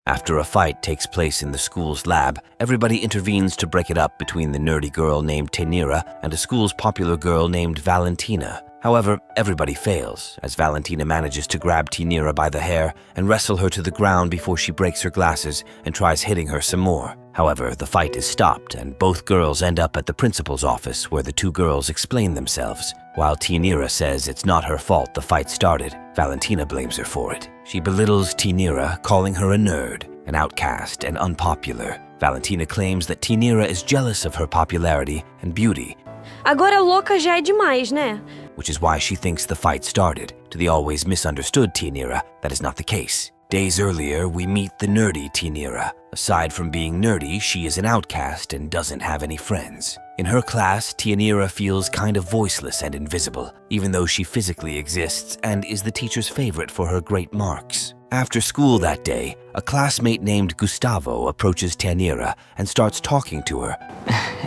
After a fight takes place in the school's lab, everybody intervenes to break it up between the nerdy girl named Tenira and a school's popular girl named Valentina. However, everybody fails, as Valentina manages to grab Tenira by the hair and wrestle her to the ground before she breaks her glasses and tries hitting her some more. However, the fight is stopped and both girls end up at the principal's office where the two girls explain themselves. While Tenira says it's not her fault the fight started, Valentina blames her for it. She belittles Tenira, calling her a nerd, an outcast, and unpopular. Valentina claims that Tenira is jealous of her popularity and beauty. Agora louca já é demais, né? Which is why she thinks the fight started. To the always misunderstood Tenira, that is not the case. Days earlier, we meet the nerdy Tenira. Aside from being nerdy, she is an outcast and doesn't have any friends. In her class, Tenira feels kind of voiceless and invisible, even though she physically exists and is the teacher's favorite for her great marks. After school that day, a classmate named Gustavo approaches Tenira and starts talking to her.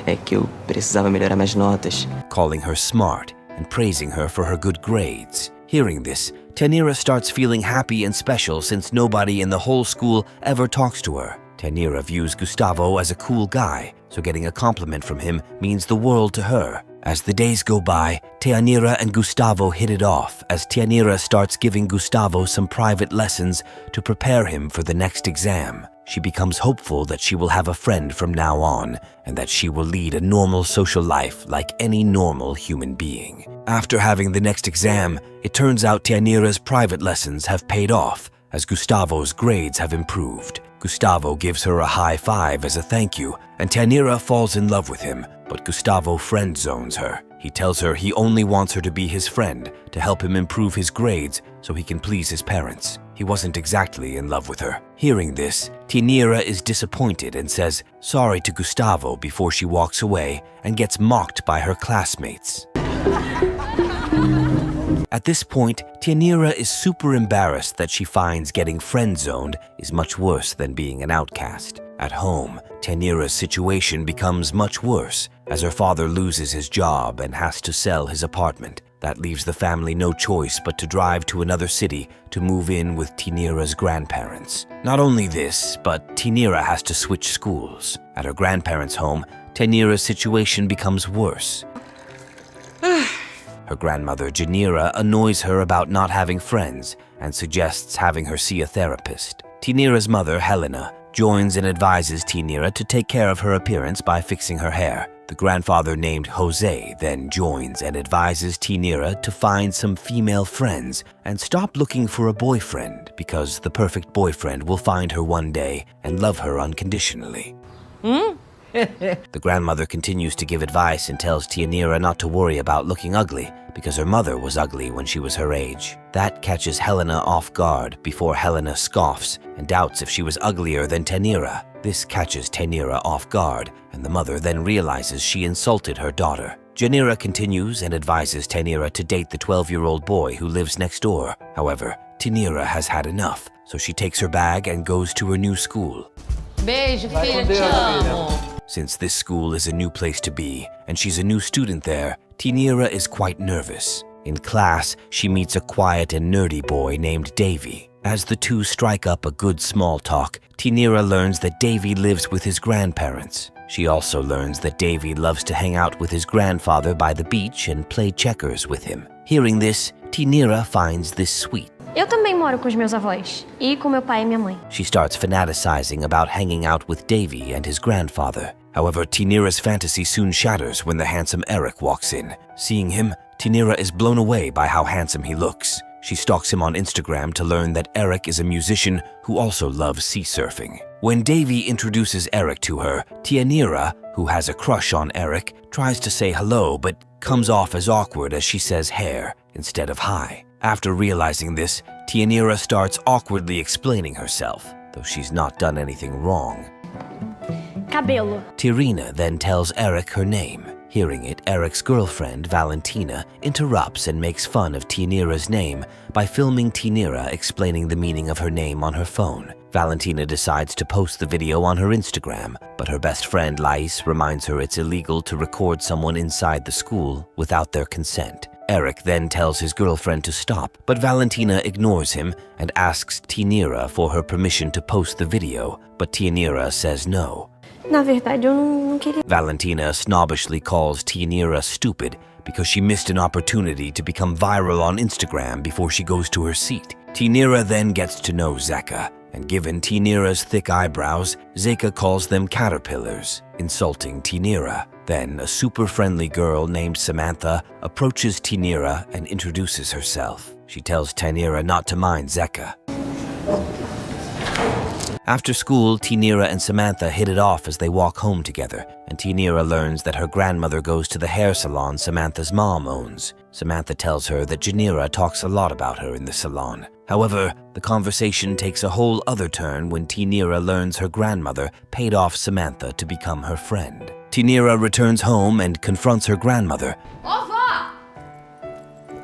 É que eu precisava melhorar minhas notas. Calling her smart and praising her for her good grades. Hearing this, Tenira starts feeling happy and special since nobody in the whole school ever talks to her. Tenira views Gustavo as a cool guy, so getting a compliment from him means the world to her. As the days go by, Tenira and Gustavo hit it off as Tenira starts giving Gustavo some private lessons to prepare him for the next exam. She becomes hopeful that she will have a friend from now on and that she will lead a normal social life like any normal human being. After having the next exam, it turns out Tenira's private lessons have paid off as Gustavo's grades have improved. Gustavo gives her a high five as a thank you, and Tenira falls in love with him, but Gustavo friend zones her. He tells her he only wants her to be his friend to help him improve his grades so he can please his parents. He wasn't exactly in love with her. Hearing this, Tenira is disappointed and says sorry to Gustavo before she walks away and gets mocked by her classmates. At this point, Tenira is super embarrassed that she finds getting friend-zoned is much worse than being an outcast. At home, Tenira's situation becomes much worse as her father loses his job and has to sell his apartment. That leaves the family no choice but to drive to another city to move in with Tenira's grandparents. Not only this, but Tenira has to switch schools. At her grandparents' home, Tenira's situation becomes worse. Her grandmother, Janira, annoys her about not having friends and suggests having her see a therapist. Tenira's mother, Helena, joins and advises Tenira to take care of her appearance by fixing her hair. The grandfather named Jose then joins and advises Tenira to find some female friends and stop looking for a boyfriend because the perfect boyfriend will find her one day and love her unconditionally. The grandmother continues to give advice and tells Tenira not to worry about looking ugly because her mother was ugly when she was her age. That catches Helena off guard before Helena scoffs and doubts if she was uglier than Tenira. This catches Tenira off guard, and the mother then realizes she insulted her daughter. Janira continues and advises Tenira to date the 12-year-old boy who lives next door. However, Tenira has had enough, so she takes her bag and goes to her new school. Beijo, filha, te amo. Since this school is a new place to be, and she's a new student there, Tenira is quite nervous. In class, she meets a quiet and nerdy boy named Davy. As the two strike up a good small talk, Tenira learns that Davy lives with his grandparents. She also learns that Davy loves to hang out with his grandfather by the beach and play checkers with him. Hearing this, Tenira finds this sweet. Eu também moro com os meus avós e com meu pai e minha mãe. She starts fantasizing about hanging out with Davy and his grandfather. However, Tenira's fantasy soon shatters when the handsome Eric walks in. Seeing him, Tenira is blown away by how handsome he looks. She stalks him on Instagram to learn that Eric is a musician who also loves sea surfing. When Davy introduces Eric to her, Tenira, who has a crush on Eric, tries to say hello but comes off as awkward as she says hair instead of hi. After realizing this, Tenira starts awkwardly explaining herself, though she's not done anything wrong. Cabelo. Tirina then tells Eric her name. Hearing it, Eric's girlfriend, Valentina, interrupts and makes fun of Tenira's name by filming Tenira explaining the meaning of her name on her phone. Valentina decides to post the video on her Instagram, but her best friend Lais reminds her it's illegal to record someone inside the school without their consent. Eric then tells his girlfriend to stop, but Valentina ignores him and asks Tianira for her permission to post the video, but Tianira says no. Na verdade, eu não queria. Valentina snobbishly calls Tianira stupid because she missed an opportunity to become viral on Instagram before she goes to her seat. Tianira then gets to know Zeka, and given Tianira's thick eyebrows, Zeka calls them caterpillars, insulting Tianira. Then a super-friendly girl named Samantha approaches Tianira and introduces herself. She tells Tianira not to mind Zeka. After school, Tianira and Samantha hit it off as they walk home together, and Tianira learns that her grandmother goes to the hair salon Samantha's mom owns. Samantha tells her that Janira talks a lot about her in the salon. However, the conversation takes a whole other turn when Tianira learns her grandmother paid off Samantha to become her friend. Tianira returns home and confronts her grandmother. Ô, vó!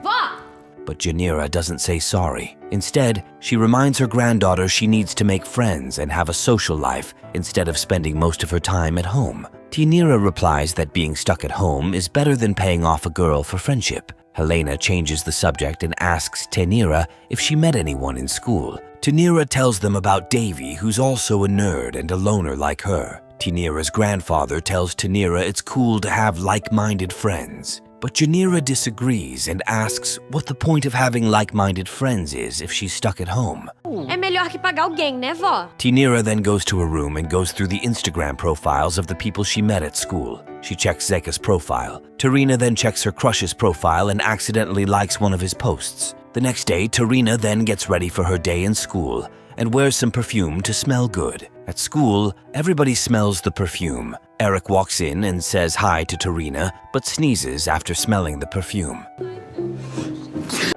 Vó! But Janira doesn't say sorry. Instead, she reminds her granddaughter she needs to make friends and have a social life instead of spending most of her time at home. Tianira replies that being stuck at home is better than paying off a girl for friendship. Helena changes the subject and asks Tianira if she met anyone in school. Tianira tells them about Davy, who's also a nerd and a loner like her. Tianira's grandfather tells Tianira it's cool to have like-minded friends. But Janira disagrees and asks what the point of having like-minded friends is if she's stuck at home. É melhor que pagar alguém, né, vó? Tianira then goes to her room and goes through the Instagram profiles of the people she met at school. She checks Zeka's profile. Tarina then checks her crush's profile and accidentally likes one of his posts. The next day, Tarina then gets ready for her day in school and wears some perfume to smell good. At school, everybody smells the perfume. Eric walks in and says hi to Tarina, but sneezes after smelling the perfume.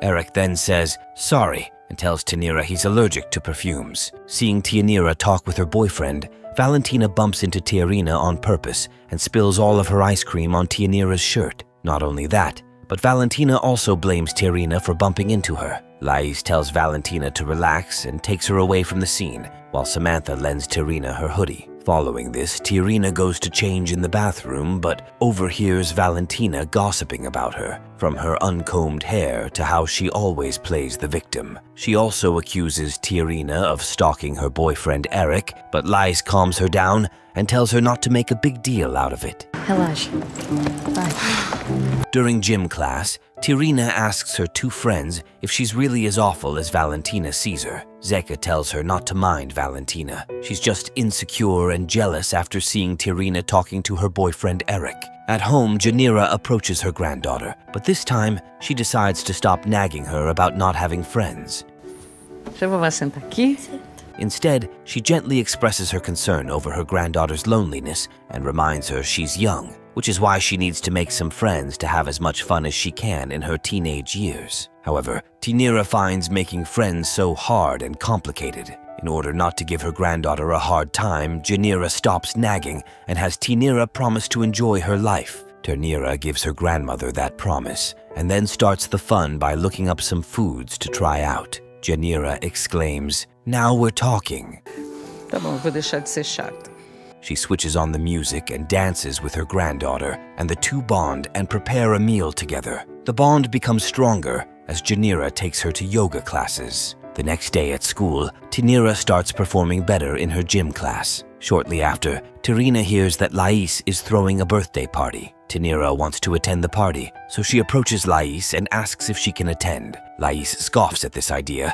Eric then says sorry and tells Tianira he's allergic to perfumes. Seeing Tianira talk with her boyfriend, Valentina bumps into Tiarina on purpose and spills all of her ice cream on Tianira's shirt. Not only that, but Valentina also blames Tiarina for bumping into her. Lais tells Valentina to relax and takes her away from the scene, while Samantha lends Tiarina her hoodie. Following this, Tiarina goes to change in the bathroom, but overhears Valentina gossiping about her, from her uncombed hair to how she always plays the victim. She also accuses Tiarina of stalking her boyfriend Eric, but Lais calms her down and tells her not to make a big deal out of it. Relaxa. Vai. During gym class, Tiarina asks her two friends if she's really as awful as Valentina sees her. Zeka tells her not to mind Valentina. She's just insecure and jealous after seeing Tiarina talking to her boyfriend Eric. At home, Janira approaches her granddaughter, but this time she decides to stop nagging her about not having friends. Deixa eu vovó sentar aqui. Instead, she gently expresses her concern over her granddaughter's loneliness and reminds her she's young, which is why she needs to make some friends to have as much fun as she can in her teenage years. However, Tianira finds making friends so hard and complicated. In order not to give her granddaughter a hard time, Janira stops nagging and has Tianira promise to enjoy her life. Tianira gives her grandmother that promise and then starts the fun by looking up some foods to try out. Janira exclaims, "Now we're talking." Tá bom, eu vou deixar de ser chata. She switches on the music and dances with her granddaughter, and the two bond and prepare a meal together. The bond becomes stronger as Janira takes her to yoga classes. The next day at school, Tianira starts performing better in her gym class. Shortly after, Tiarina hears that Lais is throwing a birthday party. Tianira wants to attend the party, so she approaches Lais and asks if she can attend. Lais scoffs at this idea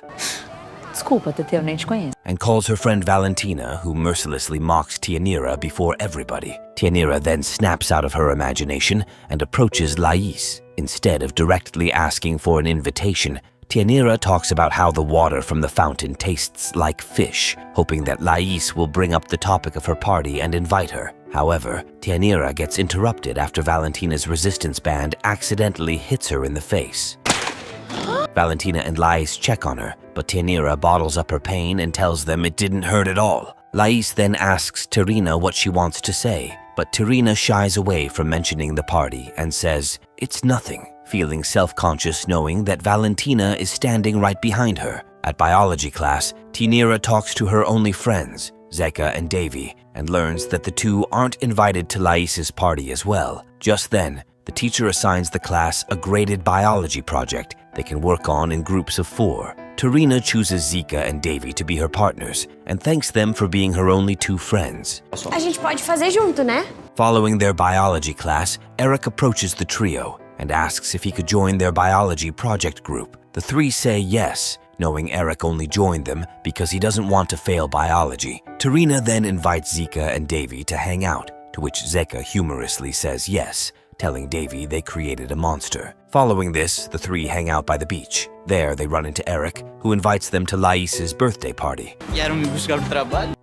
Desculpa, Teteu, nem te conheço. and calls her friend Valentina, who mercilessly mocks Tianira before everybody. Tianira then snaps out of her imagination and approaches Lais. Instead of directly asking for an invitation, Tianira talks about how the water from the fountain tastes like fish, hoping that Lais will bring up the topic of her party and invite her. However, Tianira gets interrupted after Valentina's resistance band accidentally hits her in the face. Valentina and Lais check on her, but Tianira bottles up her pain and tells them it didn't hurt at all. Lais then asks Tiarina what she wants to say, but Tiarina shies away from mentioning the party and says, "It's nothing," feeling self-conscious knowing that Valentina is standing right behind her. At biology class, Tianira talks to her only friends, Zeka and Davy, and learns that the two aren't invited to Lais's party as well. Just then, the teacher assigns the class a graded biology project they can work on in groups of 4. Tarina chooses Zika and Davy to be her partners and thanks them for being her only 2 friends. A gente pode fazer junto, né? Following their biology class, Eric approaches the trio and asks if he could join their biology project group. The 3 say yes, knowing Eric only joined them because he doesn't want to fail biology. Tarina then invites Zika and Davy to hang out, to which Zeka humorously says yes, telling Davy they created a monster. Following this, the 3 hang out by the beach. There, they run into Eric, who invites them to Lais's birthday party.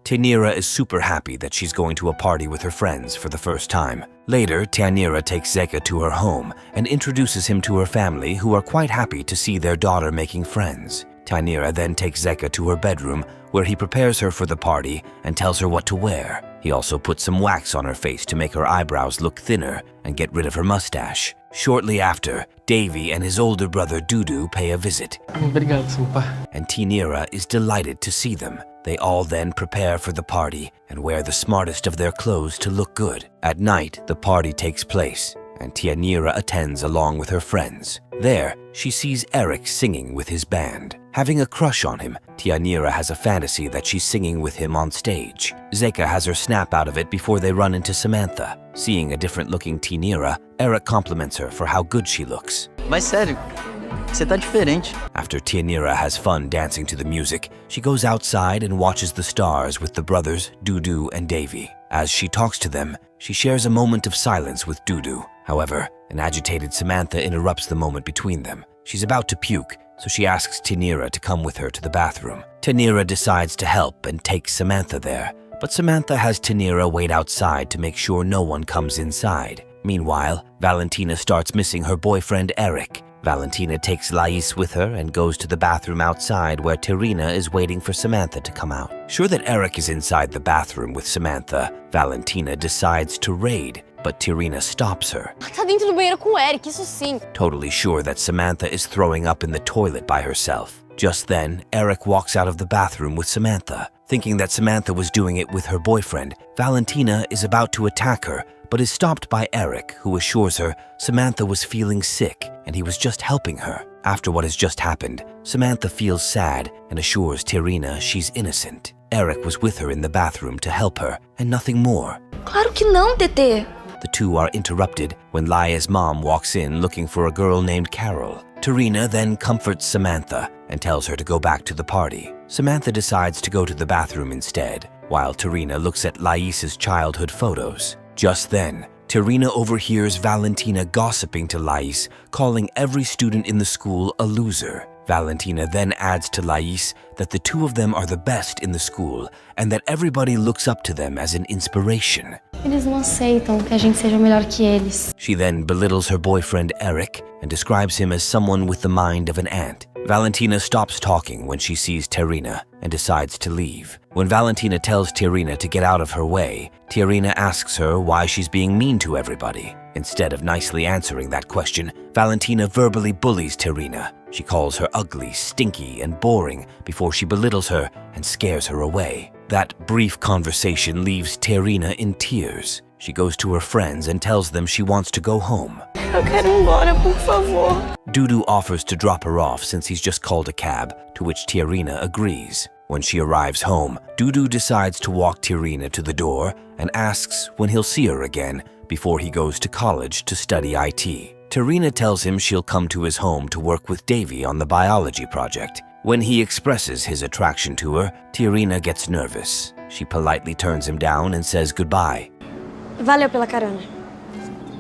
Tanira is super happy that she's going to a party with her friends for the first time. Later, Tanira takes Zeka to her home and introduces him to her family, who are quite happy to see their daughter making friends. Tanira then takes Zeka to her bedroom, where he prepares her for the party and tells her what to wear. He also puts some wax on her face to make her eyebrows look thinner and get rid of her mustache. Shortly after, Davy and his older brother Dudu pay a visit. Obrigado, seu pai. And Tanira is delighted to see them. They all then prepare for the party and wear the smartest of their clothes to look good. At night, the party takes place, and Tanira attends along with her friends. There, she sees Eric singing with his band. Having a crush on him, Tanira has a fantasy that she's singing with him on stage. Zeka has her snap out of it before they run into Samantha. Seeing a different-looking Tanira, Eric compliments her for how good she looks. Mas sério, você tá diferente. After Tanira has fun dancing to the music, she goes outside and watches the stars with the brothers Dudu and Davy. As she talks to them, she shares a moment of silence with Dudu. However, an agitated Samantha interrupts the moment between them. She's about to puke, so she asks Tanira to come with her to the bathroom. Tanira decides to help and takes Samantha there, but Samantha has Tanira wait outside to make sure no one comes inside. Meanwhile, Valentina starts missing her boyfriend Eric. Valentina takes Lais with her and goes to the bathroom outside where Tarina is waiting for Samantha to come out. Sure that Eric is inside the bathroom with Samantha, Valentina decides to raid, but Tarina stops her. Tá dentro do banheiro com o Eric, isso sim. Totally sure that Samantha is throwing up in the toilet by herself. Just then, Eric walks out of the bathroom with Samantha. Thinking that Samantha was doing it with her boyfriend, Valentina is about to attack her, but is stopped by Eric, who assures her Samantha was feeling sick and he was just helping her. After what has just happened, Samantha feels sad and assures Tarina she's innocent. Eric was with her in the bathroom to help her, and nothing more. Claro que não, TT. The two are interrupted when Laya's mom walks in looking for a girl named Carol. Tarina then comforts Samantha and tells her to go back to the party. Samantha decides to go to the bathroom instead, while Tarina looks at Lais's childhood photos. Just then, Tarina overhears Valentina gossiping to Lais, calling every student in the school a loser. Valentina then adds to Lais that the two of them are the best in the school and that everybody looks up to them as an inspiration. Eles não aceitam que a gente seja melhor que eles. She then belittles her boyfriend Eric and describes him as someone with the mind of an ant. Valentina stops talking when she sees Tarina and decides to leave. When Valentina tells Tarina to get out of her way, Tarina asks her why she's being mean to everybody. Instead of nicely answering that question, Valentina verbally bullies Tarina. She calls her ugly, stinky, and boring before she belittles her and scares her away. That brief conversation leaves Tarina in tears. She goes to her friends and tells them she wants to go home. Eu quero ir embora, por favor. Dudu offers to drop her off since he's just called a cab, to which Tarina agrees. When she arrives home, Dudu decides to walk Tarina to the door and asks when he'll see her again before he goes to college to study IT. Tarina tells him she'll come to his home to work with Davy on the biology project. When he expresses his attraction to her, Tarina gets nervous. She politely turns him down and says goodbye. Valeu pela carona.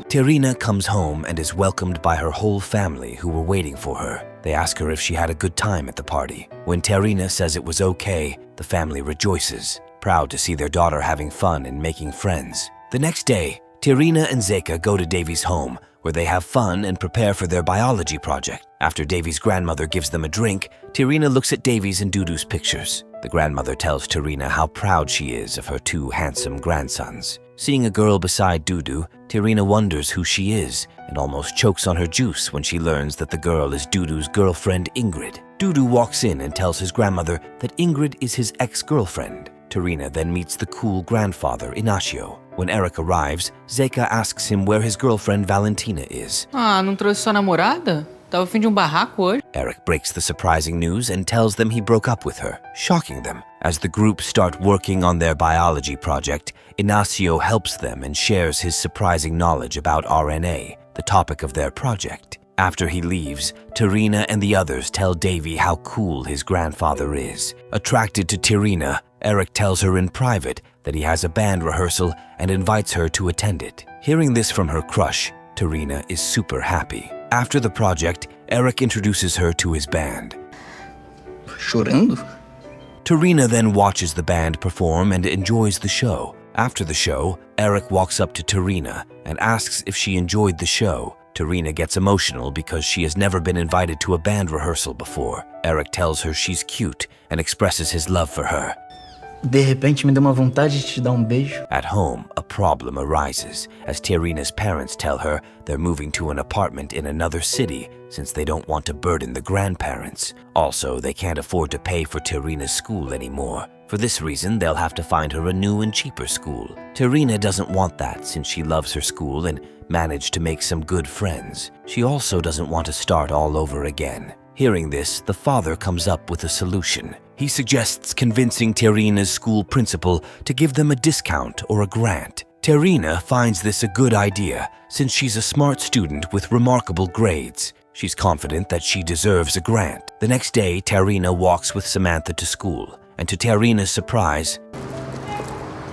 Tarina comes home and is welcomed by her whole family who were waiting for her. They ask her if she had a good time at the party. When Tarina says it was okay, the family rejoices, proud to see their daughter having fun and making friends. The next day, Tarina and Zeka go to Davy's home, where they have fun and prepare for their biology project. After Davy's grandmother gives them a drink, Tarina looks at Davy's and Dudu's pictures. The grandmother tells Tarina how proud she is of her two handsome grandsons. Seeing a girl beside Dudu, Tarina wonders who she is and almost chokes on her juice when she learns that the girl is Dudu's girlfriend Ingrid. Dudu walks in and tells his grandmother that Ingrid is his ex-girlfriend. Tarina then meets the cool grandfather Inacio. When Eric arrives, Zeka asks him where his girlfriend Valentina is. Ah, não trouxe sua namorada? Tava a fim de barraco hoje. Eric breaks the surprising news and tells them he broke up with her, shocking them. As the group start working on their biology project, Ignacio helps them and shares his surprising knowledge about RNA, the topic of their project. After he leaves, Terina and the others tell Davy how cool his grandfather is. Attracted to Terina, Eric tells her in private that he has a band rehearsal and invites her to attend it. Hearing this from her crush, Terina is super happy. After the project, Eric introduces her to his band. Chorando? Terina then watches the band perform and enjoys the show. After the show, Eric walks up to Terina and asks if she enjoyed the show. Terina gets emotional because she has never been invited to a band rehearsal before. Eric tells her she's cute and expresses his love for her. De repente me deu uma vontade de te dar beijo. At home, a problem arises as Terina's parents tell her they're moving to an apartment in another city since they don't want to burden the grandparents. Also, they can't afford to pay for Terina's school anymore. For this reason, they'll have to find her a new and cheaper school. Terina doesn't want that since she loves her school and managed to make some good friends. She also doesn't want to start all over again. Hearing this, the father comes up with a solution. He suggests convincing Terina's school principal to give them a discount or a grant. Terina finds this a good idea since she's a smart student with remarkable grades. She's confident that she deserves a grant. The next day, Terina walks with Samantha to school, and to Terina's surprise,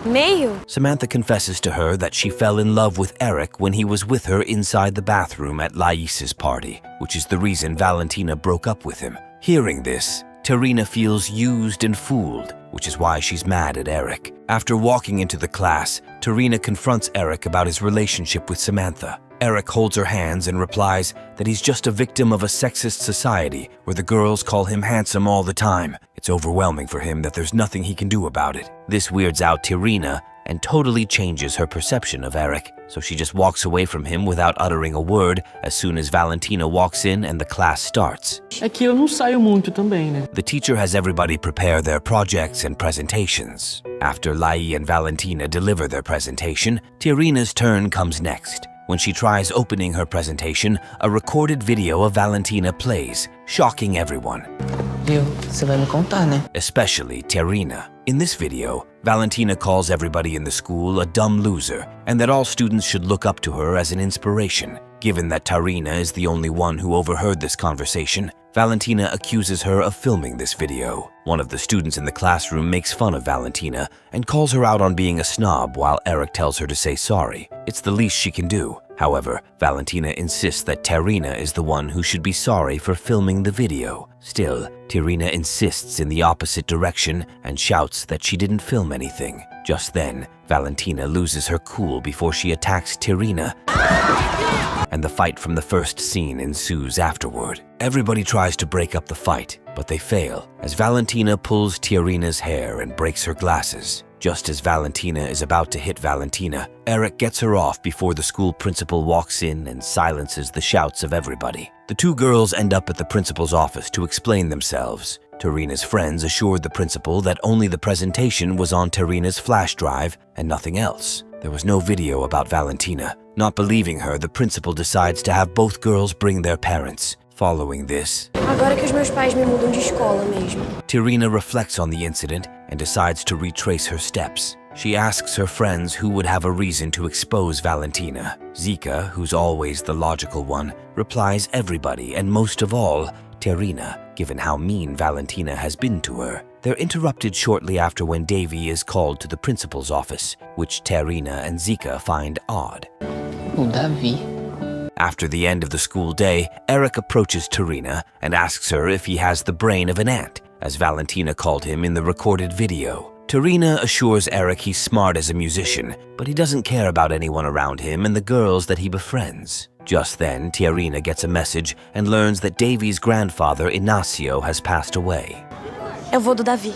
Meio? Samantha confesses to her that she fell in love with Eric when he was with her inside the bathroom at Lais's party, which is the reason Valentina broke up with him. Hearing this, Terina feels used and fooled, which is why she's mad at Eric. After walking into the class, Terina confronts Eric about his relationship with Samantha. Eric holds her hands and replies that he's just a victim of a sexist society where the girls call him handsome all the time. It's overwhelming for him that there's nothing he can do about it. This weirds out Terina and totally changes her perception of Eric, so she just walks away from him without uttering a word as soon as Valentina walks in and the class starts. É que eu não saio muito também, né? The teacher has everybody prepare their projects and presentations. After Lai and Valentina deliver their presentation, Terina's turn comes next. When she tries opening her presentation, a recorded video of Valentina plays, shocking everyone, Viu? Você vai me contar, né? especially Terina. In this video, Valentina calls everybody in the school a dumb loser and that all students should look up to her as an inspiration. Given that Terina is the only one who overheard this conversation, Valentina accuses her of filming this video. One of the students in the classroom makes fun of Valentina and calls her out on being a snob while Eric tells her to say sorry. It's the least she can do. However, Valentina insists that Terina is the one who should be sorry for filming the video. Still, Terina insists in the opposite direction and shouts that she didn't film anything. Just then, Valentina loses her cool before she attacks Terina, and the fight from the first scene ensues afterward. Everybody tries to break up the fight, but they fail as Valentina pulls Terina's hair and breaks her glasses. Just as Valentina is about to hit Valentina, Eric gets her off before the school principal walks in and silences the shouts of everybody. The two girls end up at the principal's office to explain themselves. Terina's friends assured the principal that only the presentation was on Terina's flash drive and nothing else. There was no video about Valentina. Not believing her, the principal decides to have both girls bring their parents. Following this, Agora que os meus pais me mudam de escola mesmo. Terina reflects on the incident and decides to retrace her steps. She asks her friends who would have a reason to expose Valentina. Zika, who's always the logical one, replies everybody and most of all, Terina, given how mean Valentina has been to her. They're interrupted shortly after when Davy is called to the principal's office, which Terina and Zika find odd. O Davi. After the end of the school day, Eric approaches Terina and asks her if he has the brain of an ant, as Valentina called him in the recorded video. Terina assures Eric he's smart as a musician, but he doesn't care about anyone around him and the girls that he befriends. Just then, Terina gets a message and learns that Davy's grandfather, Ignacio, has passed away. Eu vou do Davi.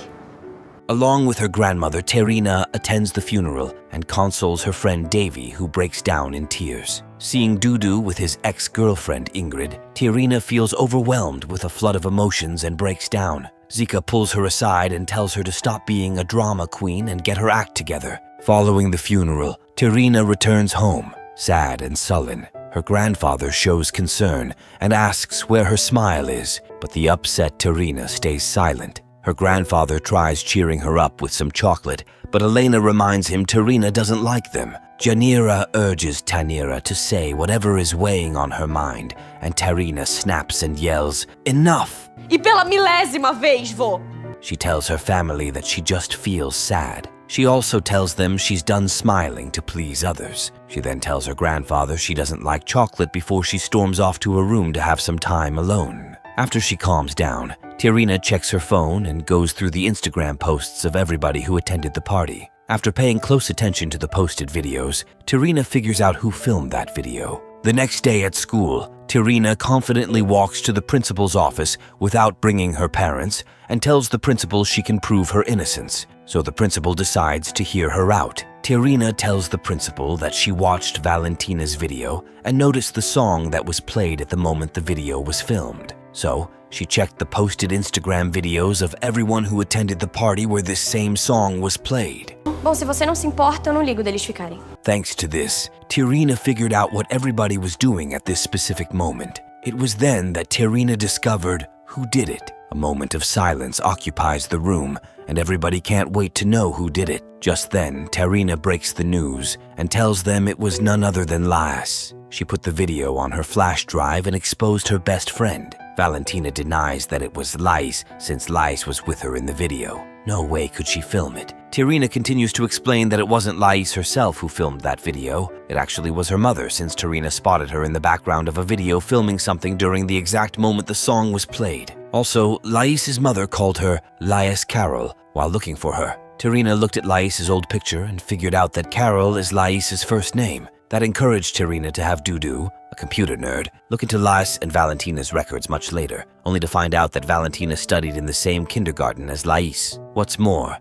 Along with her grandmother, Terina attends the funeral and consoles her friend Davy, who breaks down in tears. Seeing Dudu with his ex-girlfriend Ingrid, Terina feels overwhelmed with a flood of emotions and breaks down. Zika pulls her aside and tells her to stop being a drama queen and get her act together. Following the funeral, Terina returns home, sad and sullen. Her grandfather shows concern and asks where her smile is, but the upset Terina stays silent. Her grandfather tries cheering her up with some chocolate, but Elena reminds him Terina doesn't like them. Janira urges Tanira to say whatever is weighing on her mind, and Terina snaps and yells, "Enough!" E pela milésima vez, vô! She tells her family that she just feels sad. She also tells them she's done smiling to please others. She then tells her grandfather she doesn't like chocolate before she storms off to her room to have some time alone. After she calms down, Terina checks her phone and goes through the Instagram posts of everybody who attended the party. After paying close attention to the posted videos, Terina figures out who filmed that video. The next day at school, Terina confidently walks to the principal's office without bringing her parents and tells the principal she can prove her innocence. So the principal decides to hear her out. Terina tells the principal that she watched Valentina's video and noticed the song that was played at the moment the video was filmed. So she checked the posted Instagram videos of everyone who attended the party where this same song was played. Bom, se você não se importa, eu não ligo deles ficarem. Thanks to this, Terina figured out what everybody was doing at this specific moment. It was then that Terina discovered who did it. A moment of silence occupies the room, and everybody can't wait to know who did it. Just then, Terina breaks the news and tells them it was none other than Lais. She put the video on her flash drive and exposed her best friend. Valentina denies that it was Lais, since Lais was with her in the video. No way could she film it. Terina continues to explain that it wasn't Lais herself who filmed that video. It actually was her mother, since Terina spotted her in the background of a video filming something during the exact moment the song was played. Also, Lais's mother called her Lais Carol while looking for her. Terina looked at Lais's old picture and figured out that Carol is Lais's first name. That encouraged Terina to have Dudu, a computer nerd, look into Lais and Valentina's records much later, only to find out that Valentina studied in the same kindergarten as Lais. What's more,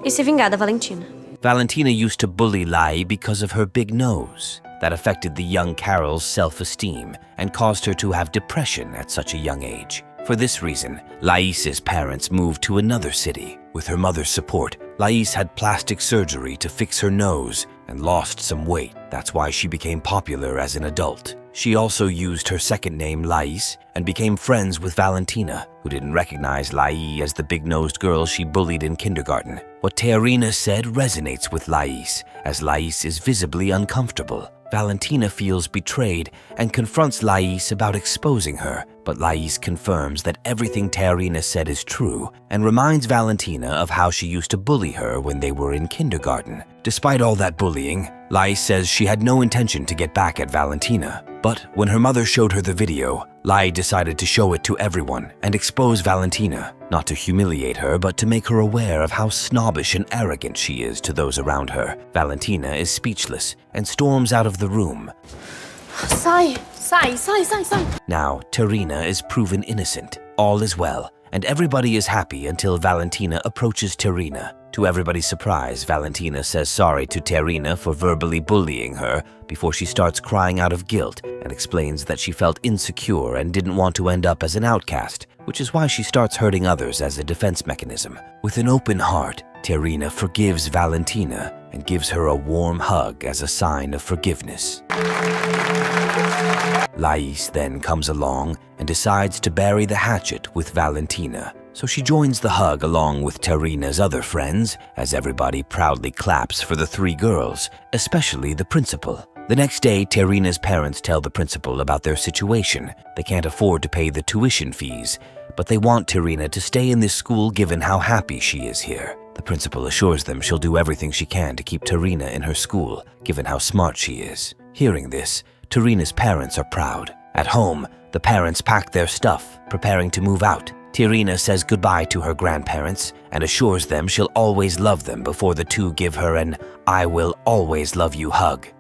E se vingar da Valentina. Valentina used to bully Lai because of her big nose. That affected the young Carol's self-esteem and caused her to have depression at such a young age. For this reason, Lais's parents moved to another city. With her mother's support, Lais had plastic surgery to fix her nose and lost some weight. That's why she became popular as an adult. She also used her second name, Lais, and became friends with Valentina, who didn't recognize Lai as the big-nosed girl she bullied in kindergarten. What Terina said resonates with Lais, as Lais is visibly uncomfortable. Valentina feels betrayed and confronts Lais about exposing her, but Lais confirms that everything Terina said is true and reminds Valentina of how she used to bully her when they were in kindergarten. Despite all that bullying, Lais says she had no intention to get back at Valentina. But when her mother showed her the video, Lai decided to show it to everyone and expose Valentina, not to humiliate her, but to make her aware of how snobbish and arrogant she is to those around her. Valentina is speechless and storms out of the room. Sai! Now, Terina is proven innocent. All is well, and everybody is happy until Valentina approaches Terina. To everybody's surprise, Valentina says sorry to Terina for verbally bullying her before she starts crying out of guilt and explains that she felt insecure and didn't want to end up as an outcast, which is why she starts hurting others as a defense mechanism. With an open heart, Terina forgives Valentina and gives her a warm hug as a sign of forgiveness. Lais then comes along and decides to bury the hatchet with Valentina. So she joins the hug along with Terina's other friends, as everybody proudly claps for the three girls, especially the principal. The next day, Terina's parents tell the principal about their situation. They can't afford to pay the tuition fees, but they want Terina to stay in this school given how happy she is here. The principal assures them she'll do everything she can to keep Terina in her school, given how smart she is. Hearing this, Terina's parents are proud. At home, the parents pack their stuff, preparing to move out. Terina says goodbye to her grandparents and assures them she'll always love them before the two give her an "I will always love you" hug.